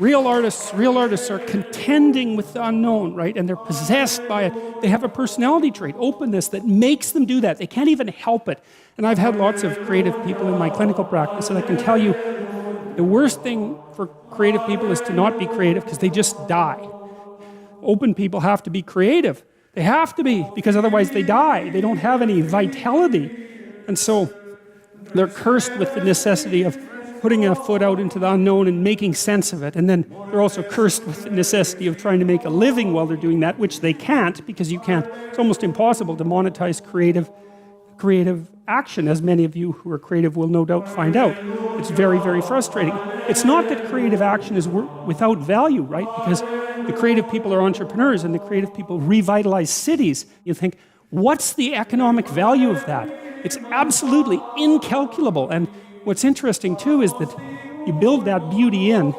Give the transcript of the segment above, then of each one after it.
Real artists are contending with the unknown, right? And they're possessed by it. They have a personality trait, openness, that makes them do that. They can't even help it. And I've had lots of creative people in my clinical practice, and I can tell you the worst thing for creative people is to not be creative, because they just die. Open people have to be creative. They have to be, because otherwise they die. They don't have any vitality. And so they're cursed with the necessity of putting a foot out into the unknown and making sense of it. And then they're also cursed with the necessity of trying to make a living while they're doing that, which they can't, because you can't. It's almost impossible to monetize creative action, as many of you who are creative will no doubt find out. It's very, very frustrating. It's not that creative action is without value, right? Because the creative people are entrepreneurs, and the creative people revitalize cities. You think, what's the economic value of that? It's absolutely incalculable. And what's interesting too is that you build that beauty in,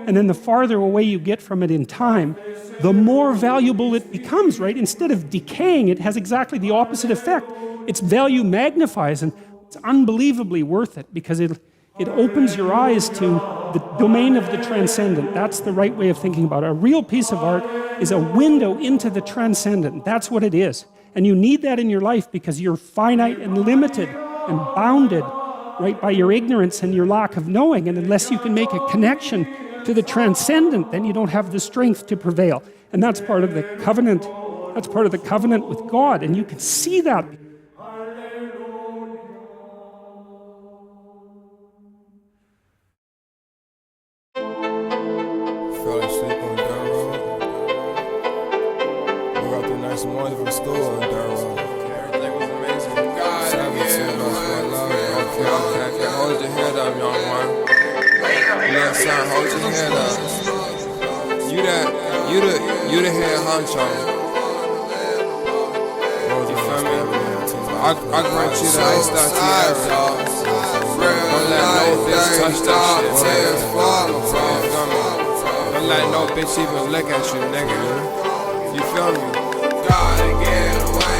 and then the farther away you get from it in time, the more valuable it becomes, right? Instead of decaying, it has exactly the opposite effect. Its value magnifies, and it's unbelievably worth it, because it opens your eyes to the domain of the transcendent. That's the right way of thinking about it. A real piece of art is a window into the transcendent. That's what it is. And you need that in your life, because you're finite and limited and bounded, right, by your ignorance and your lack of knowing. And unless you can make a connection to the transcendent, then you don't have the strength to prevail. And that's part of the covenant. That's part of the covenant with God. And you can see that. Fell asleep on dirt road. Woke up the next morning from school on dirt road. Everything was amazing. God, 17 months for love. Okay. Hold your head up, young one. Little son, hold your head up. You the head honcho. You feel me? I grant you the iced out Tierra. Don't let no bitch touch that shit, man. Don't let no bitch even look at you, nigga. You feel me? Gotta get away.